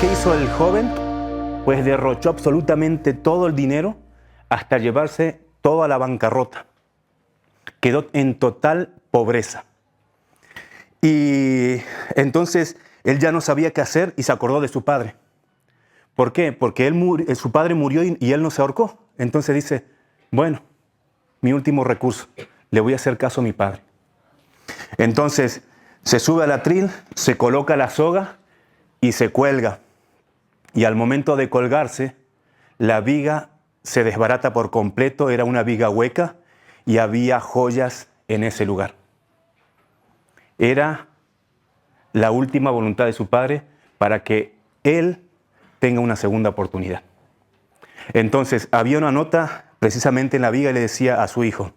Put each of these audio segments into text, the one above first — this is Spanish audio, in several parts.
qué hizo el joven? Pues derrochó absolutamente todo el dinero hasta llevarse toda la bancarrota. Quedó en total pobreza. Y entonces él ya no sabía qué hacer y se acordó de su padre. ¿Por qué? Porque su padre murió y él no se ahorcó. Entonces dice, bueno, mi último recurso, le voy a hacer caso a mi padre. Entonces se sube al atril, se coloca la soga y se cuelga. Y al momento de colgarse, la viga se desbarata por completo, era una viga hueca y había joyas en ese lugar. Era la última voluntad de su padre para que él tenga una segunda oportunidad. Entonces había una nota precisamente en la viga y le decía a su hijo,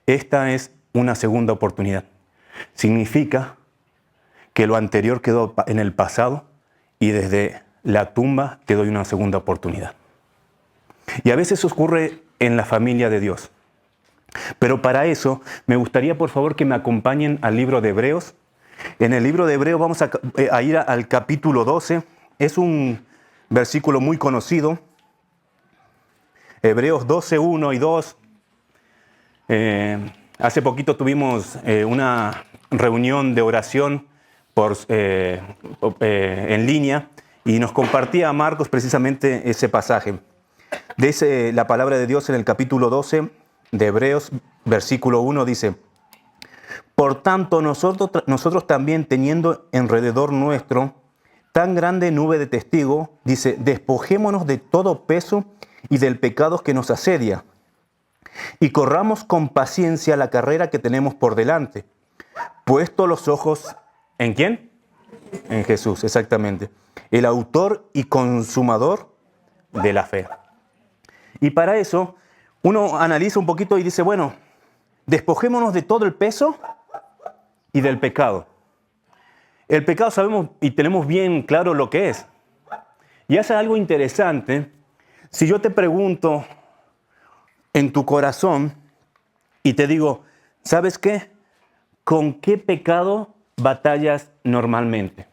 esta es una segunda oportunidad. Significa que lo anterior quedó en el pasado y desde la tumba te doy una segunda oportunidad. Y a veces ocurre en la familia de Dios. Pero para eso me gustaría por favor que me acompañen al libro de Hebreos. En el libro de Hebreos vamos a ir al capítulo 12. Es un versículo muy conocido. Hebreos 12, 1 y 2. Hace poquito tuvimos una reunión de oración en línea y nos compartía Marcos precisamente ese pasaje. Dice la palabra de Dios en el capítulo 12 de Hebreos, versículo 1, dice, por tanto nosotros también teniendo alrededor nuestro tan grande nube de testigos, dice, despojémonos de todo peso y del pecado que nos asedia y corramos con paciencia la carrera que tenemos por delante, puesto los ojos, ¿en quién? En Jesús, exactamente, el autor y consumador de la fe. Y para eso uno analiza un poquito y dice, bueno, despojémonos de todo el peso y del pecado. El pecado sabemos y tenemos bien claro lo que es. Y hace algo interesante. Si yo te pregunto en tu corazón y te digo, ¿sabes qué? ¿Con qué pecado batallas normalmente?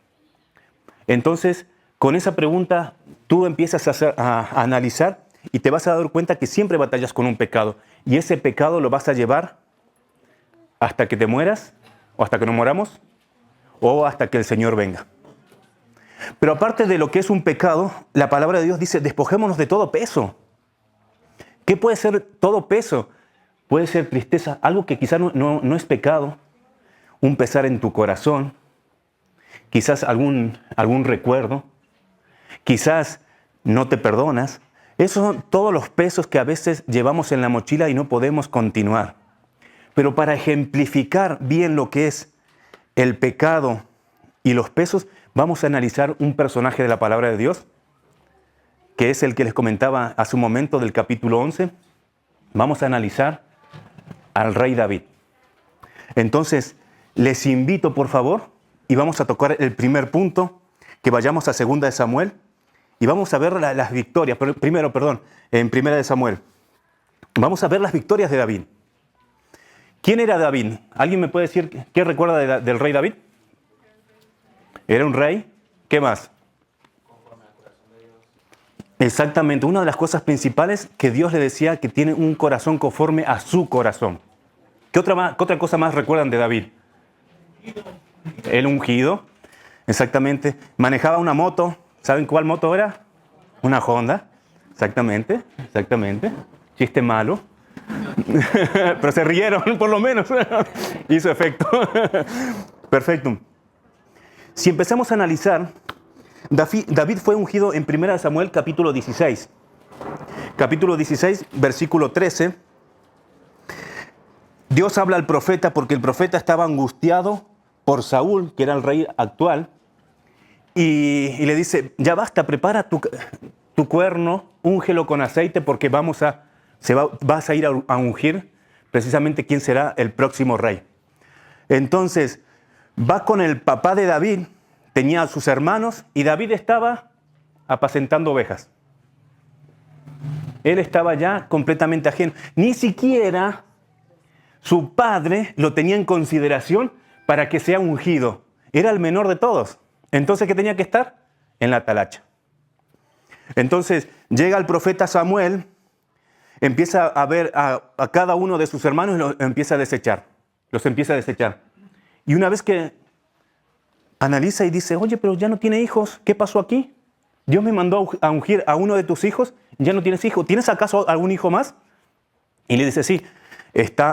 Entonces, con esa pregunta, tú empiezas a analizar y te vas a dar cuenta que siempre batallas con un pecado. Y ese pecado lo vas a llevar hasta que te mueras, o hasta que nos moramos, o hasta que el Señor venga. Pero aparte de lo que es un pecado, la palabra de Dios dice, despojémonos de todo peso. ¿Qué puede ser todo peso? Puede ser tristeza, algo que quizás no es pecado, un pesar en tu corazón, quizás algún recuerdo, quizás no te perdonas. Esos son todos los pesos que a veces llevamos en la mochila y no podemos continuar. Pero para ejemplificar bien lo que es el pecado y los pesos, vamos a analizar un personaje de la palabra de Dios, que es el que les comentaba hace un momento del capítulo 11. Vamos a analizar al rey David. Entonces, les invito por favor, y vamos a tocar el primer punto, que vayamos a 2 de Samuel, y vamos a ver las victorias. Primero, en 1 de Samuel. Vamos a ver las victorias de David. ¿Quién era David? ¿Alguien me puede decir qué recuerda del rey David? ¿Era un rey? ¿Qué más? Exactamente, una de las cosas principales que Dios le decía que tiene un corazón conforme a su corazón. ¿Qué otra cosa más recuerdan de David? El ungido, exactamente. Manejaba una moto. ¿Saben cuál moto era? Una Honda. Exactamente. Chiste malo. Pero se rieron, por lo menos. Hizo efecto. Perfecto. Si empezamos a analizar, David fue ungido en 1 Samuel capítulo 16. Capítulo 16, versículo 13. Dios habla al profeta porque el profeta estaba angustiado por Saúl, que era el rey actual, y le dice, ya basta, prepara tu cuerno, úngelo con aceite porque vas a ir a ungir precisamente quién será el próximo rey. Entonces, va con el papá de David, tenía a sus hermanos y David estaba apacentando ovejas. Él estaba ya completamente ajeno. Ni siquiera su padre lo tenía en consideración para que sea ungido. Era el menor de todos. Entonces, ¿qué tenía que estar? en la talacha. Entonces llega el profeta Samuel, empieza a ver a cada uno de sus hermanos y los empieza a desechar. Y una vez que analiza y dice, oye, pero ya no tiene hijos, ¿qué pasó aquí? Dios me mandó a ungir a uno de tus hijos, ya no tienes hijo. ¿Tienes acaso algún hijo más? Y le dice, sí,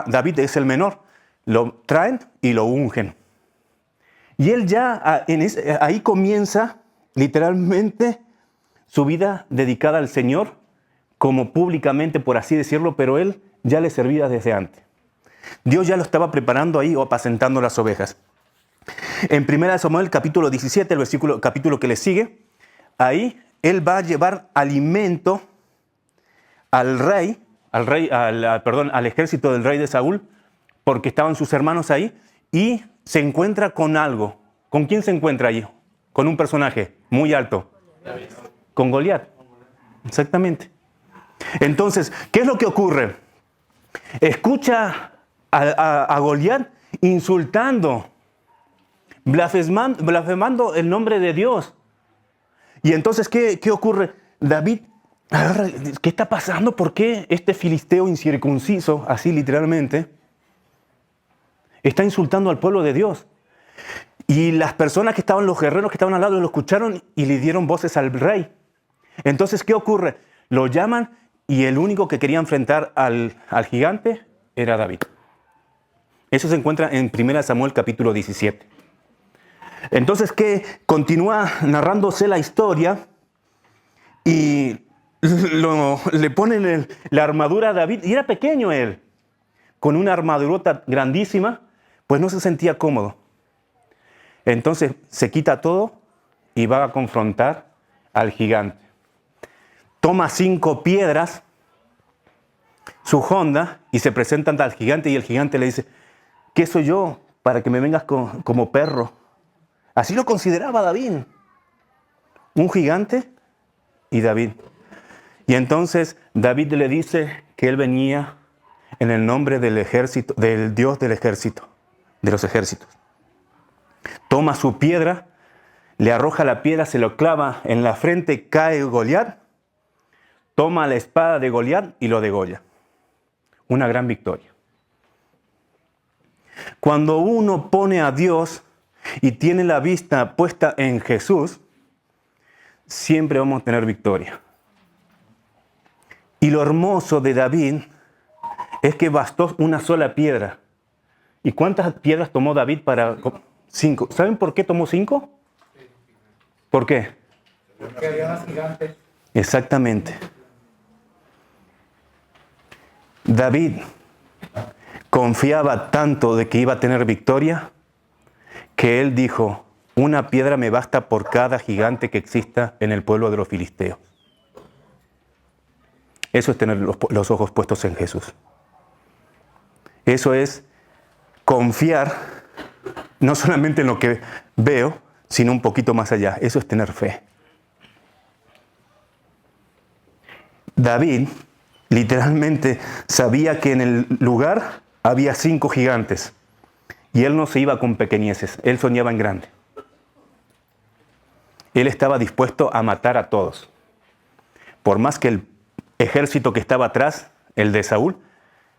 David es el menor. Lo traen y lo ungen. Y él ya, ahí comienza literalmente su vida dedicada al Señor, como públicamente, por así decirlo, pero él ya le servía desde antes. Dios ya lo estaba preparando ahí o apacentando las ovejas. En 1 Samuel capítulo 17, el capítulo que le sigue, ahí él va a llevar alimento al ejército del rey de Saúl, porque estaban sus hermanos ahí, y se encuentra con algo. ¿Con quién se encuentra allí? Con un personaje muy alto. David. Con Goliat. Exactamente. Entonces, ¿qué es lo que ocurre? Escucha a Goliat insultando, blasfemando el nombre de Dios. Y entonces, ¿qué ocurre? David, ¿qué está pasando? ¿Por qué este filisteo incircunciso, así literalmente, está insultando al pueblo de Dios? Y las personas que estaban, los guerreros que estaban al lado, lo escucharon y le dieron voces al rey. Entonces, ¿qué ocurre? Lo llaman y el único que quería enfrentar al gigante era David. Eso se encuentra en 1 Samuel capítulo 17. Entonces, ¿qué? Continúa narrándose la historia y le ponen la armadura a David. Y era pequeño él. Con una armadurota grandísima, pues no se sentía cómodo. Entonces se quita todo y va a confrontar al gigante. Toma 5 piedras, su honda, y se presentan al gigante y el gigante le dice, ¿qué soy yo para que me vengas como perro? Así lo consideraba David. Un gigante y David. Y entonces David le dice que él venía en el nombre del ejército, del Dios del ejército, de los ejércitos. Toma su piedra, le arroja la piedra, se lo clava en la frente, cae Goliat, toma la espada de Goliat y lo degolla. Una gran victoria. Cuando uno pone a Dios y tiene la vista puesta en Jesús, siempre vamos a tener victoria. Y lo hermoso de David es que bastó una sola piedra. ¿Y cuántas piedras tomó David para...? 5. ¿Saben por qué tomó 5? ¿Por qué? Porque había más gigantes. Exactamente. David confiaba tanto de que iba a tener victoria que él dijo, una piedra me basta por cada gigante que exista en el pueblo de los filisteos. Eso es tener los ojos puestos en Jesús. Eso es confiar no solamente en lo que veo, sino un poquito más allá. Eso es tener fe. David literalmente sabía que en el lugar había 5 gigantes. Y él no se iba con pequeñeces, él soñaba en grande. Él estaba dispuesto a matar a todos. Por más que el ejército que estaba atrás, el de Saúl,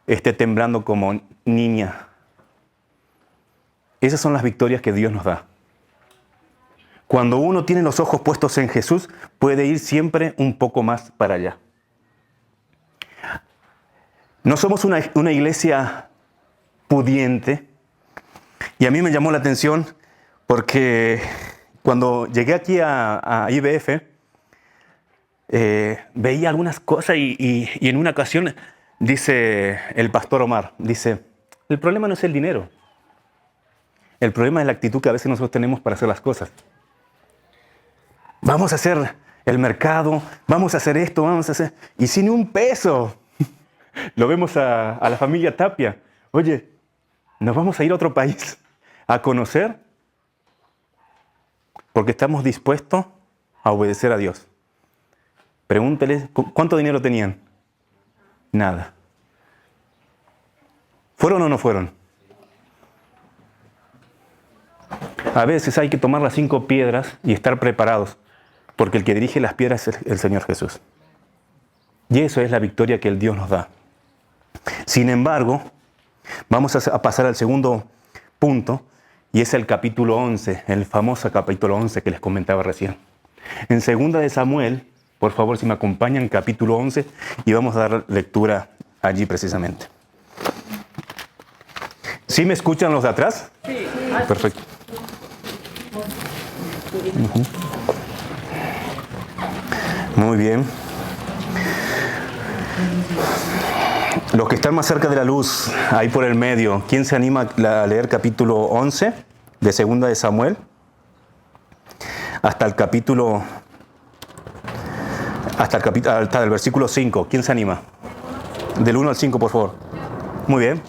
esté temblando como niña. Esas son las victorias que Dios nos da. Cuando uno tiene los ojos puestos en Jesús, puede ir siempre un poco más para allá. No somos una iglesia pudiente. Y a mí me llamó la atención porque cuando llegué aquí a IBF, veía algunas cosas y en una ocasión dice el pastor Omar, dice, el problema no es el dinero. El problema es la actitud que a veces nosotros tenemos para hacer las cosas. Vamos a hacer el mercado, vamos a hacer esto, vamos a hacer... Y sin un peso. Lo vemos a la familia Tapia. Oye, nos vamos a ir a otro país a conocer porque estamos dispuestos a obedecer a Dios. Pregúnteles, ¿cuánto dinero tenían? Nada. ¿Fueron o no fueron? A veces hay que tomar las 5 piedras y estar preparados porque el que dirige las piedras es el Señor Jesús. Y eso es la victoria que el Dios nos da. Sin embargo, vamos a pasar al segundo punto, y es el capítulo 11, el famoso capítulo 11 que les comentaba recién. En 2 de Samuel, por favor, si me acompañan, capítulo 11, y vamos a dar lectura allí precisamente. ¿Sí me escuchan los de atrás? Sí. Perfecto. Muy bien. Los que están más cerca de la luz, ahí por el medio, ¿quién se anima a leer capítulo 11 de 2 de Samuel? Hasta el versículo 5. ¿Quién se anima? Del 1 al 5, por favor. Muy bien.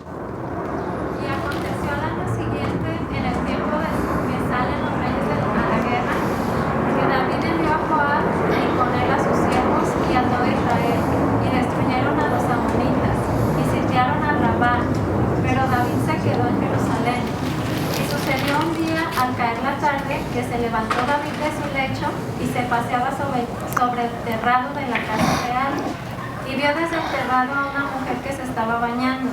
Y aconteció al año siguiente, en el tiempo de que salen los reyes a la guerra, que David envió a Joab y con él a sus siervos y a todo Israel, y destruyeron a los amonitas, y sitiaron a Rabá, pero David se quedó en Jerusalén. Y sucedió un día, al caer la tarde, que se levantó David de su lecho y se paseaba sobre el terrado de la casa real, y vio desde el terrado a una mujer que se estaba bañando,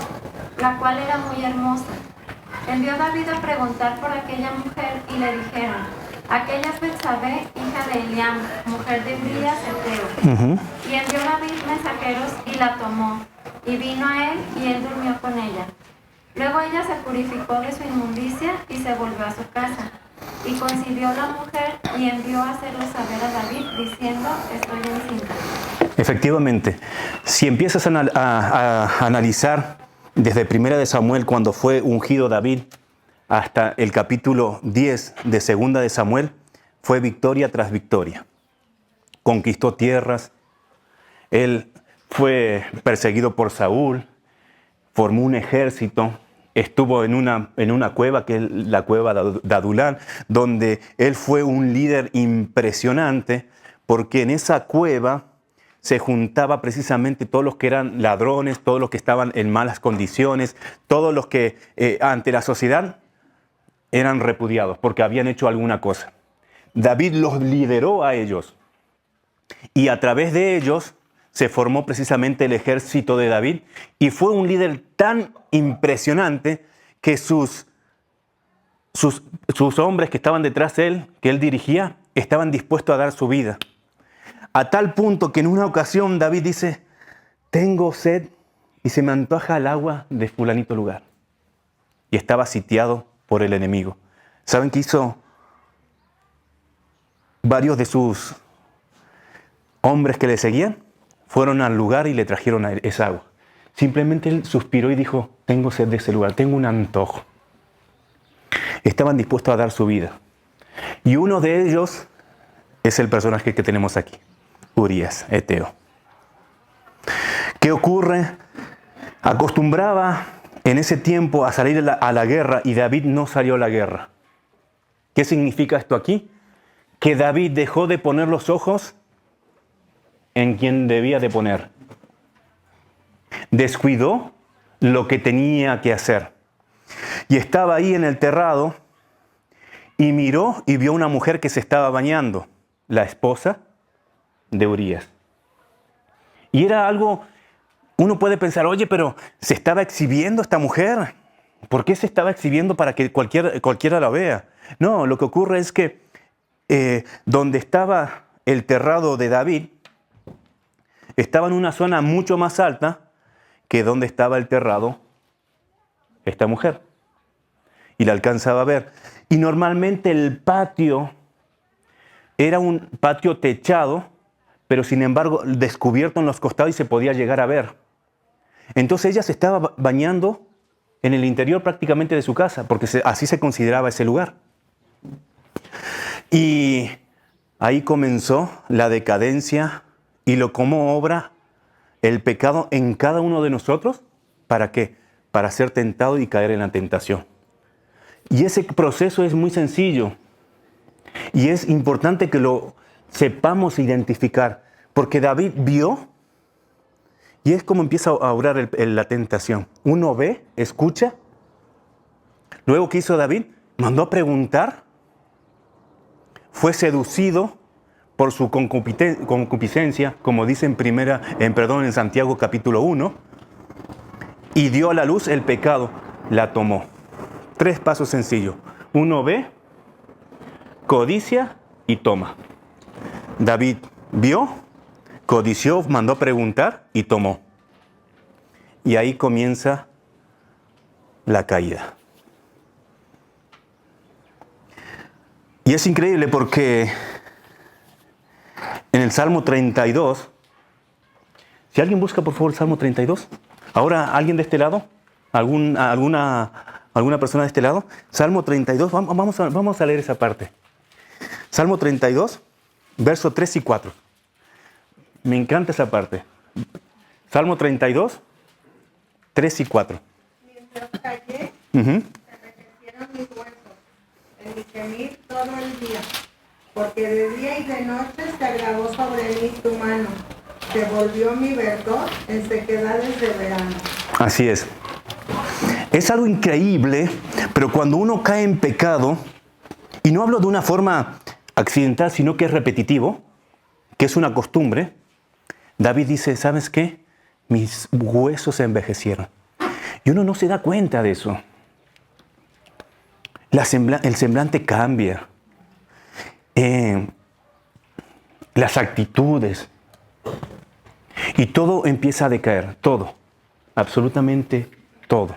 la cual era muy hermosa. Envió David a preguntar por aquella mujer y le dijeron: aquella es Betsabé, hija de Eliam, mujer de Urías Heteo. Y envió David mensajeros y la tomó, y vino a él y él durmió con ella. Luego ella se purificó de su inmundicia y se volvió a su casa. Y concibió la mujer y envió a hacerlo saber a David diciendo: estoy encinta. Efectivamente, si empiezas a analizar desde 1 de Samuel, cuando fue ungido David, hasta el capítulo 10 de 2 de Samuel, fue victoria tras victoria. Conquistó tierras, él fue perseguido por Saúl, formó un ejército, estuvo en una cueva, que es la cueva de Adulán, donde él fue un líder impresionante, porque en esa cueva se juntaba precisamente todos los que eran ladrones, todos los que estaban en malas condiciones, todos los que ante la sociedad eran repudiados porque habían hecho alguna cosa. David los lideró a ellos y a través de ellos se formó precisamente el ejército de David, y fue un líder tan impresionante que sus hombres que estaban detrás de él, que él dirigía, estaban dispuestos a dar su vida. A tal punto que en una ocasión David dice: tengo sed y se me antoja el agua de fulanito lugar. Y estaba sitiado por el enemigo. ¿Saben qué hizo? Varios de sus hombres que le seguían fueron al lugar y le trajeron esa agua. Simplemente él suspiró y dijo: tengo sed de ese lugar, tengo un antojo. Estaban dispuestos a dar su vida. Y uno de ellos es el personaje que tenemos aquí, Urías Heteo. ¿Qué ocurre? Acostumbraba en ese tiempo a salir a la guerra, y David no salió a la guerra. ¿Qué significa esto aquí? Que David dejó de poner los ojos en quien debía de poner. Descuidó lo que tenía que hacer. Y estaba ahí en el terrado y miró y vio una mujer que se estaba bañando, la esposa de Urías. Y era algo, uno puede pensar: oye, pero se estaba exhibiendo esta mujer. ¿Por qué se estaba exhibiendo para que cualquiera la vea? No, lo que ocurre es que donde estaba el terrado de David, estaba en una zona mucho más alta que donde estaba el terrado esta mujer. Y la alcanzaba a ver. Y normalmente el patio era un patio techado, pero sin embargo descubierto en los costados, y se podía llegar a ver. Entonces ella se estaba bañando en el interior prácticamente de su casa, porque así se consideraba ese lugar. Y ahí comenzó la decadencia y lo como obra el pecado en cada uno de nosotros. ¿Para qué? Para ser tentado y caer en la tentación. Y ese proceso es muy sencillo. Y es importante que lo sepamos identificar. Porque David vio, y es como empieza a obrar la tentación. Uno ve, escucha. Luego, ¿qué hizo David? Mandó a preguntar. Fue seducido por su concupiscencia, como dice en Santiago capítulo 1, y dio a la luz el pecado, la tomó. 3 pasos sencillos. Uno ve, codicia y toma. David vio, codició, mandó preguntar y tomó. Y ahí comienza la caída. Y es increíble porque en el Salmo 32, si alguien busca por favor el Salmo 32, ahora alguien de este lado, alguna persona de este lado, Salmo 32, vamos a leer esa parte. Salmo 32, versos 3 y 4. Me encanta esa parte. Salmo 32, 3 y 4. Mientras callé, se envejecieron mis huesos, en mi gemir todo el día, porque de día y de noche se agravó sobre mí tu mano, se volvió mi verdor en sequedades de verano. Así es. Es algo increíble, pero cuando uno cae en pecado, y no hablo de una forma accidental, sino que es repetitivo, que es una costumbre, David dice, ¿sabes qué? Mis huesos se envejecieron. Y uno no se da cuenta de eso. El semblante cambia. Las actitudes. Y todo empieza a decaer. Todo. Absolutamente todo.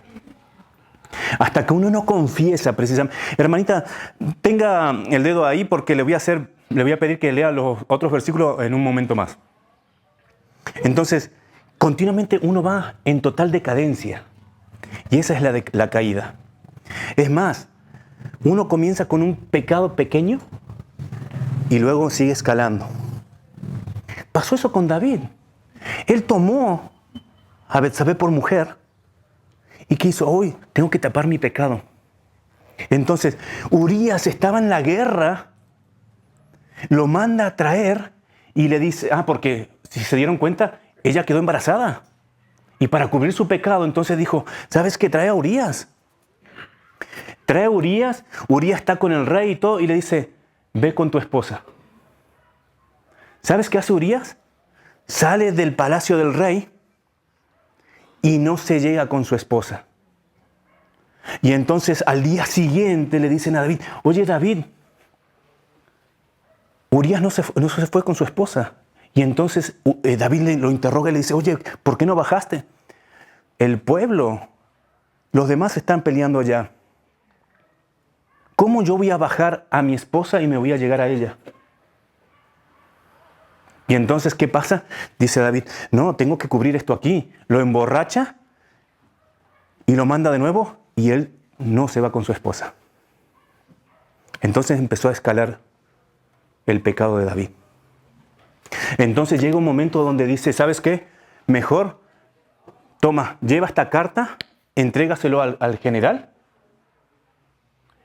Hasta que uno no confiesa precisamente. Hermanita, tenga el dedo ahí porque le voy a pedir que lea los otros versículos en un momento más. Entonces, continuamente uno va en total decadencia. Y esa es la caída. Es más, uno comienza con un pecado pequeño y luego sigue escalando. Pasó eso con David. Él tomó a Betsabé por mujer y quiso, hoy tengo que tapar mi pecado. Entonces, Urías estaba en la guerra, lo manda a traer y le dice, porque si se dieron cuenta, ella quedó embarazada. Y para cubrir su pecado, entonces dijo, ¿sabes qué? Trae a Urías. Trae a Urías, Urías está con el rey y todo, y le dice, ve con tu esposa. ¿Sabes qué hace Urías? Sale del palacio del rey y no se llega con su esposa. Y entonces al día siguiente le dicen a David, oye David, Urías no se fue con su esposa. Y entonces David lo interroga y le dice, oye, ¿por qué no bajaste? El pueblo, los demás están peleando allá. ¿Cómo yo voy a bajar a mi esposa y me voy a llegar a ella? Y entonces, ¿qué pasa? Dice David, no, tengo que cubrir esto aquí. Lo emborracha y lo manda de nuevo y él no se va con su esposa. Entonces empezó a escalar el pecado de David. Entonces llega un momento donde dice, ¿sabes qué? Mejor, toma, lleva esta carta, entrégaselo al general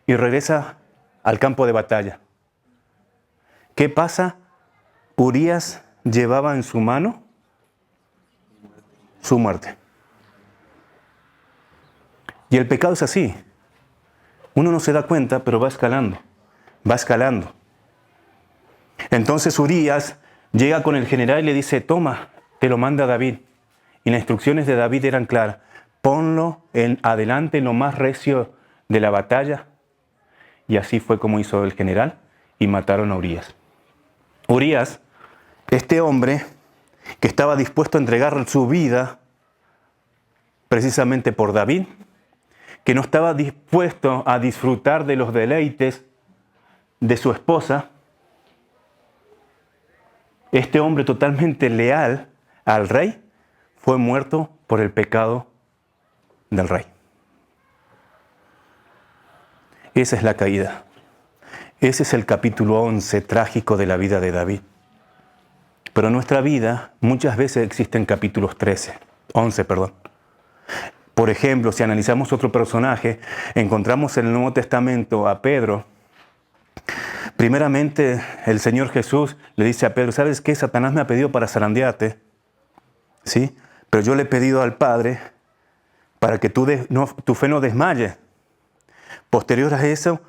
y regresa al campo de batalla. ¿Qué pasa? Urías llevaba en su mano su muerte. Y el pecado es así. Uno no se da cuenta, pero va escalando. Va escalando. Entonces Urías llega con el general y le dice, toma, te lo manda David. Y las instrucciones de David eran claras. Ponlo adelante en lo más recio de la batalla. Y así fue como hizo el general y mataron a Urías. Urías, este hombre que estaba dispuesto a entregar su vida precisamente por David, que no estaba dispuesto a disfrutar de los deleites de su esposa, este hombre totalmente leal al rey fue muerto por el pecado del rey. Esa es la caída. Ese es el capítulo 11 trágico de la vida de David. Pero en nuestra vida muchas veces existen capítulos 11. Por ejemplo, si analizamos otro personaje, encontramos en el Nuevo Testamento a Pedro. Primeramente, el Señor Jesús le dice a Pedro, ¿sabes qué? Satanás me ha pedido para zarandearte, ¿sí? Pero yo le he pedido al Padre para que tu fe no desmaye. Posterior a eso,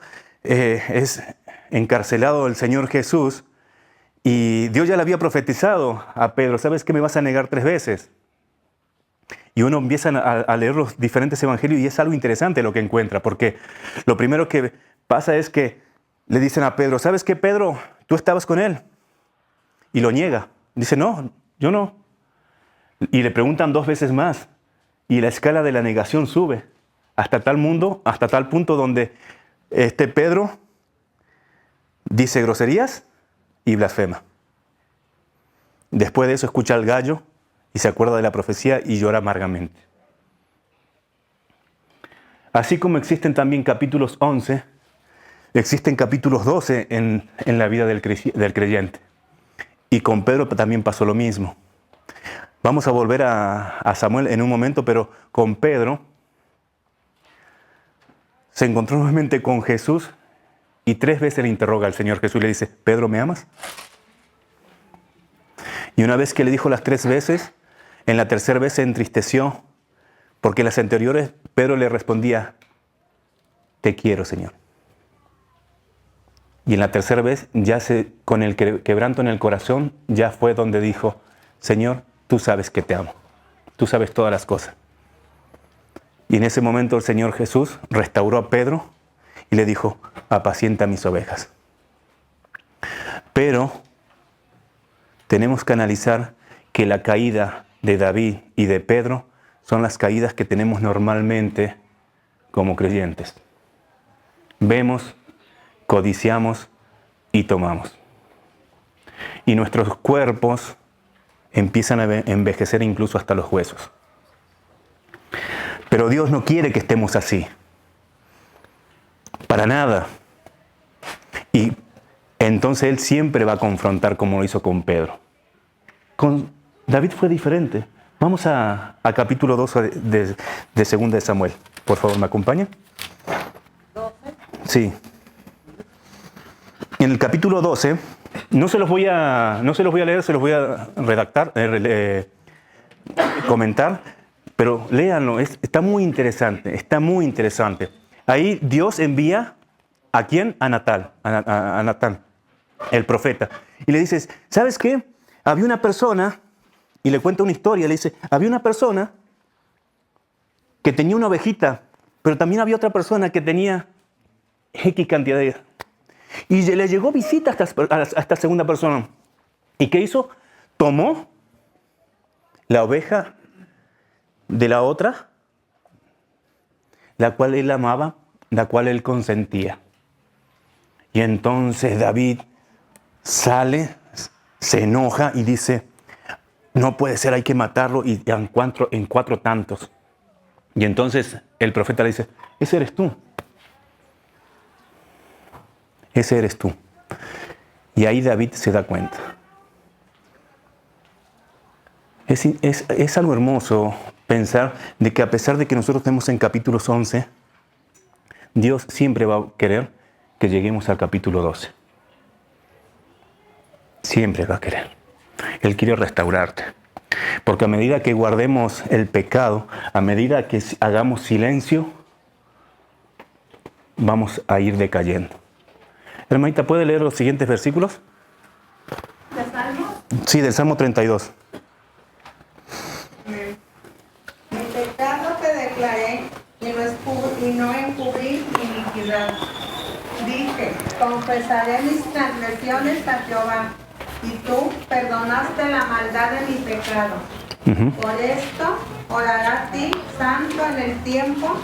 es encarcelado el Señor Jesús Y Dios ya le había profetizado a Pedro, ¿sabes que me vas a negar 3 veces? Y uno empieza a leer los diferentes evangelios y es algo interesante lo que encuentra, porque lo primero que pasa es que le dicen a Pedro, ¿sabes qué, Pedro? Tú estabas con él. Y lo niega. Dice, no, yo no. Y le preguntan 2 veces más. Y la escala de la negación sube hasta tal punto donde Pedro dice groserías y blasfema. Después de eso escucha al gallo y se acuerda de la profecía y llora amargamente. Así como existen también capítulos 11, existen capítulos 12 en la vida del creyente. Y con Pedro también pasó lo mismo. Vamos a volver a Samuel en un momento, pero con Pedro se encontró nuevamente con Jesús y 3 veces le interroga al Señor Jesús y le dice, Pedro, ¿me amas? Y una vez que le dijo las 3 veces, en la tercera vez se entristeció, porque en las anteriores Pedro le respondía, te quiero, Señor. Y en la tercera vez, con el quebranto en el corazón, ya fue donde dijo, Señor, tú sabes que te amo. Tú sabes todas las cosas. Y en ese momento el Señor Jesús restauró a Pedro y le dijo, apacienta mis ovejas. Pero tenemos que analizar que la caída de David y de Pedro son las caídas que tenemos normalmente como creyentes. Vemos, codiciamos y tomamos. Y nuestros cuerpos empiezan a envejecer incluso hasta los huesos. Pero Dios no quiere que estemos así. Para nada. Y entonces Él siempre va a confrontar como lo hizo con Pedro. Con David fue diferente. Vamos a capítulo 2 de 2 de Samuel. Por favor, ¿me acompaña? Sí. En el capítulo 12, no se los voy a leer, se los voy a redactar, comentar, pero léanlo, está muy interesante. Ahí Dios envía, ¿a quién? A Natán, el profeta. Y le dices, ¿sabes qué? Había una persona, y le cuenta una historia, le dice, había una persona que tenía una ovejita, pero también había otra persona que tenía X cantidad de... Y le llegó visita a esta segunda persona. ¿Y qué hizo? Tomó la oveja de la otra, la cual él amaba, la cual él consentía. Y entonces David sale, se enoja y dice, no puede ser, hay que matarlo y en 4 tantos. Y entonces el profeta le dice, ese eres tú. Ese eres tú. Y ahí David se da cuenta. Es algo hermoso pensar de que a pesar de que nosotros estemos en capítulos 11, Dios siempre va a querer que lleguemos al capítulo 12. Siempre va a querer. Él quiere restaurarte. Porque a medida que guardemos el pecado, a medida que hagamos silencio, vamos a ir decayendo. Hermanita, ¿puede leer los siguientes versículos? ¿De Salmo? Sí, del Salmo 32. Mi pecado te declaré y no encubrí iniquidad. Dije, confesaré mis transgresiones a Jehová, y tú perdonaste la maldad de mi pecado. Por esto orará a ti, santo en el tiempo,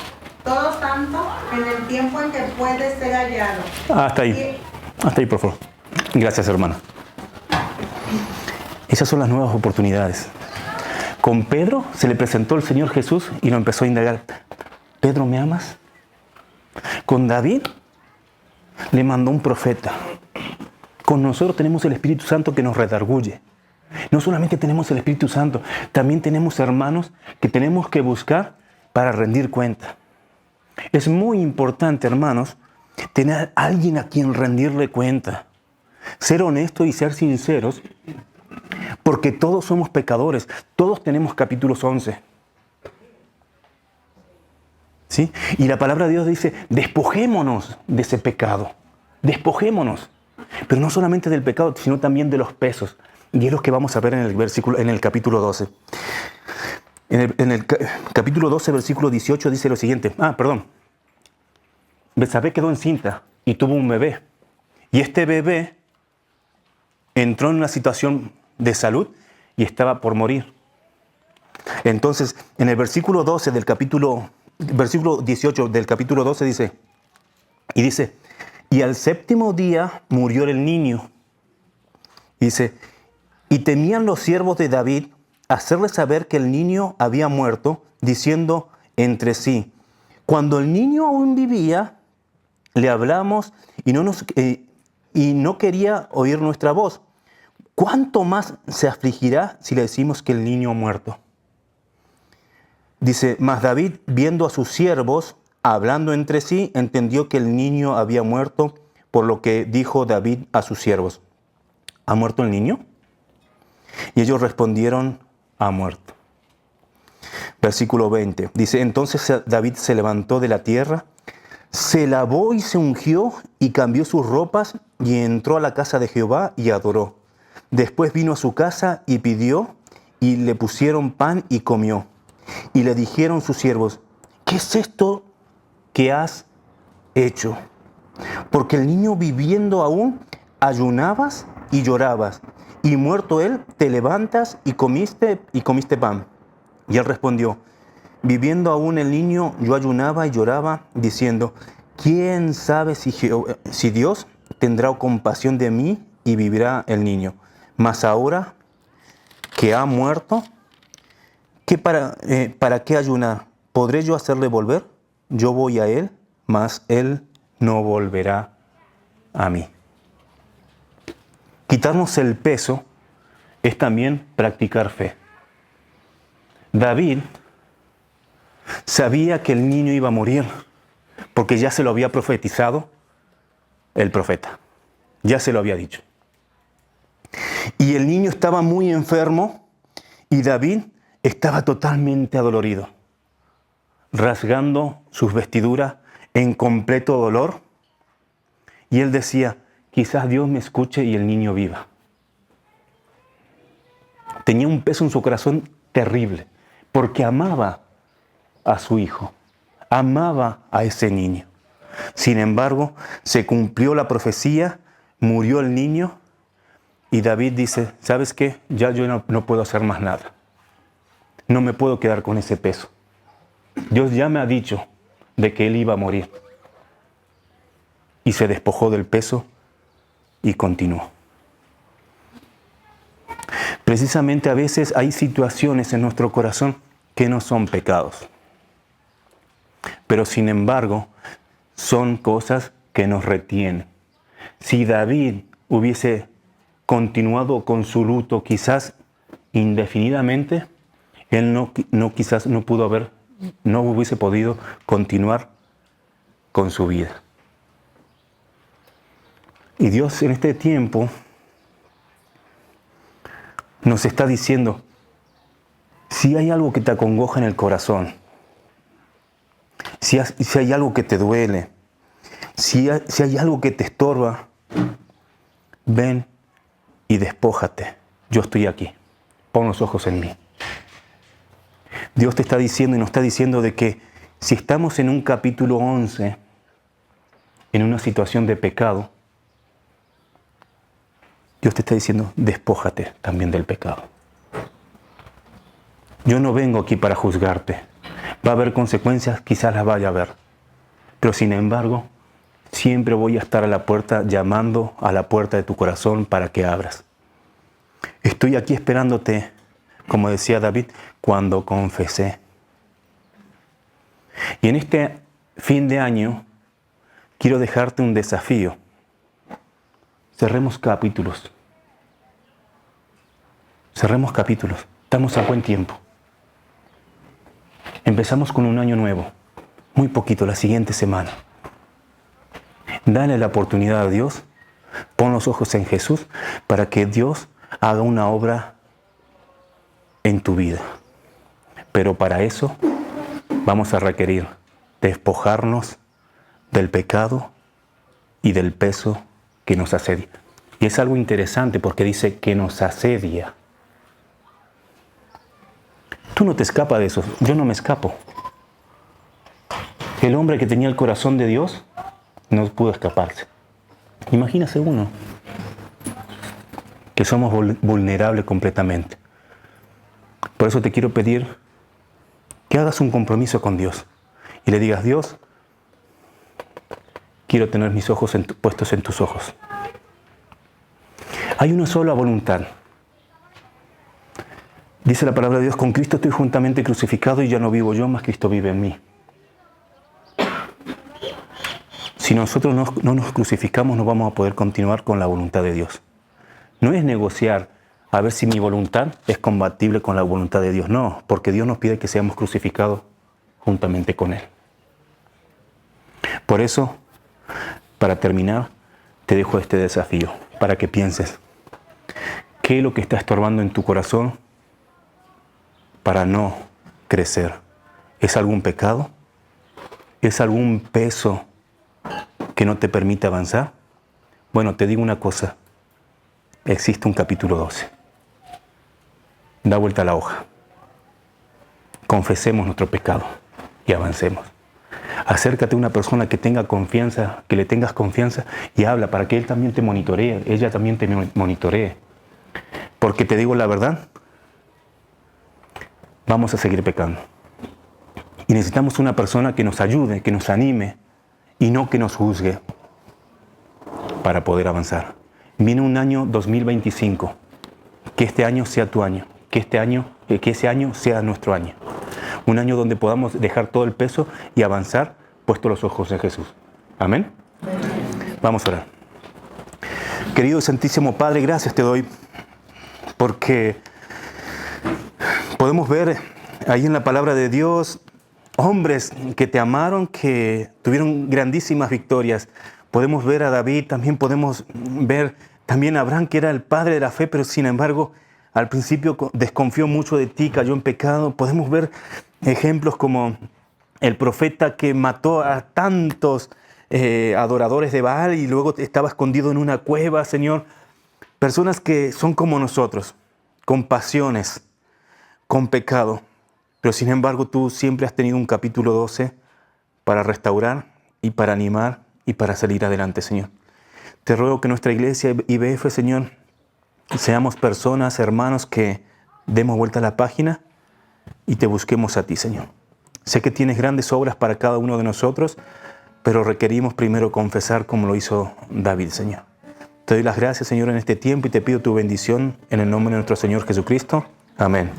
todo santo en el tiempo en que puede ser hallado. Hasta ahí, por favor. Gracias, hermana. Esas son las nuevas oportunidades. Con Pedro se le presentó el Señor Jesús y lo empezó a indagar. ¿Pedro, me amas? Con David le mandó un profeta. Con nosotros tenemos el Espíritu Santo que nos redarguye. No solamente tenemos el Espíritu Santo, también tenemos hermanos que tenemos que buscar para rendir cuenta. Es muy importante, hermanos, tener a alguien a quien rendirle cuenta. Ser honestos y ser sinceros, porque todos somos pecadores. Todos tenemos capítulos 11. ¿Sí? Y la palabra de Dios dice, despojémonos de ese pecado. Despojémonos. Pero no solamente del pecado, sino también de los pesos. Y es lo que vamos a ver en el capítulo 12. En el capítulo 12, versículo 18, dice lo siguiente. Betsabé quedó encinta y tuvo un bebé. Y este bebé entró en una situación de salud y estaba por morir. Entonces, en el versículo 18 del capítulo 12 dice, y al séptimo día murió el niño. Dice, y temían los siervos de David hacerle saber que el niño había muerto, diciendo entre sí, cuando el niño aún vivía, le hablamos y no quería oír nuestra voz. ¿Cuánto más se afligirá si le decimos que el niño ha muerto? Dice, mas David, viendo a sus siervos, hablando entre sí, entendió que el niño había muerto, por lo que dijo David a sus siervos, ¿ha muerto el niño? Y ellos respondieron, ha muerto. Versículo 20, dice, entonces David se levantó de la tierra, se lavó y se ungió y cambió sus ropas y entró a la casa de Jehová y adoró. Después vino a su casa y pidió y le pusieron pan y comió. Y le dijeron sus siervos, ¿qué es esto que has hecho? Porque el niño viviendo aún, ayunabas y llorabas, y muerto él, te levantas y comiste pan. Y él respondió, viviendo aún el niño, yo ayunaba y lloraba, diciendo, ¿quién sabe si Dios tendrá compasión de mí y vivirá el niño? Mas ahora que ha muerto, ¿para qué ayunar? ¿Podré yo hacerle volver? Yo voy a él, mas él no volverá a mí. Quitarnos el peso es también practicar fe. David sabía que el niño iba a morir porque ya se lo había profetizado el profeta. Ya se lo había dicho. Y el niño estaba muy enfermo y David estaba totalmente adolorido, rasgando sus vestiduras en completo dolor. Y él decía, quizás Dios me escuche y el niño viva. Tenía un peso en su corazón terrible, porque amaba a su hijo, amaba a ese niño. Sin embargo, se cumplió la profecía, murió el niño, y David dice, ¿sabes qué? Ya yo no puedo hacer más nada. No me puedo quedar con ese peso. Dios ya me ha dicho de que él iba a morir. Y se despojó del peso y continuó. Precisamente a veces hay situaciones en nuestro corazón que no son pecados. Pero sin embargo, son cosas que nos retienen. Si David hubiese continuado con su luto quizás indefinidamente, él no hubiese podido continuar con su vida. Y Dios en este tiempo nos está diciendo, si hay algo que te acongoja en el corazón, si hay algo que te duele, si hay algo que te estorba, ven y despójate. Yo estoy aquí. Pon los ojos en mí. Dios te está diciendo y nos está diciendo de que si estamos en un capítulo 11, en una situación de pecado, Dios te está diciendo, despójate también del pecado. Yo no vengo aquí para juzgarte. Va a haber consecuencias, quizás las vaya a haber. Pero sin embargo, siempre voy a estar a la puerta, llamando a la puerta de tu corazón para que abras. Estoy aquí esperándote, como decía David, cuando confesé. Y en este fin de año, quiero dejarte un desafío. Cerremos capítulos. Cerremos capítulos. Estamos a buen tiempo. Empezamos con un año nuevo. Muy poquito, la siguiente semana. Dale la oportunidad a Dios. Pon los ojos en Jesús para que Dios haga una obra en tu vida. Pero para eso vamos a requerir despojarnos del pecado y del peso que nos asedia. Y es algo interesante porque dice que nos asedia. Tú no te escapas de eso, yo no me escapo. El hombre que tenía el corazón de Dios no pudo escaparse. Imagínase uno, que somos vulnerables completamente. Por eso te quiero pedir que hagas un compromiso con Dios y le digas: Dios, quiero tener mis ojos puestos en tus ojos. Hay una sola voluntad. Dice la palabra de Dios: con Cristo estoy juntamente crucificado y ya no vivo yo, mas Cristo vive en mí. Si nosotros no nos crucificamos, no vamos a poder continuar con la voluntad de Dios. No es negociar a ver si mi voluntad es compatible con la voluntad de Dios. No, porque Dios nos pide que seamos crucificados juntamente con Él. Por eso, para terminar, te dejo este desafío, para que pienses: ¿qué es lo que está estorbando en tu corazón para no crecer? ¿Es algún pecado? ¿Es algún peso que no te permite avanzar? Bueno, te digo una cosa. Existe un capítulo 12. Da vuelta a la hoja. Confesemos nuestro pecado y avancemos. Acércate a una persona que tenga confianza, que le tengas confianza, y habla para que él también te monitoree, ella también te monitoree. Porque te digo la verdad, vamos a seguir pecando. Y necesitamos una persona que nos ayude, que nos anime y no que nos juzgue para poder avanzar. Viene un año 2025. Que este año sea tu año. Que ese año sea nuestro año. Un año donde podamos dejar todo el peso y avanzar puestos los ojos en Jesús. Amén. Vamos a orar. Querido Santísimo Padre, gracias te doy porque podemos ver ahí en la palabra de Dios hombres que te amaron, que tuvieron grandísimas victorias. Podemos ver a David, también podemos ver también a Abraham, que era el padre de la fe, pero sin embargo al principio desconfió mucho de ti, cayó en pecado. Podemos ver ejemplos como el profeta que mató a tantos adoradores de Baal y luego estaba escondido en una cueva, Señor. Personas que son como nosotros, con pasiones, con pecado. Pero sin embargo tú siempre has tenido un capítulo 12 para restaurar y para animar y para salir adelante, Señor. Te ruego que nuestra iglesia IBF, Señor, seamos personas, hermanos, que demos vuelta a la página y te busquemos a ti, Señor. Sé que tienes grandes obras para cada uno de nosotros, pero requerimos primero confesar como lo hizo David, Señor. Te doy las gracias, Señor, en este tiempo y te pido tu bendición en el nombre de nuestro Señor Jesucristo. Amén.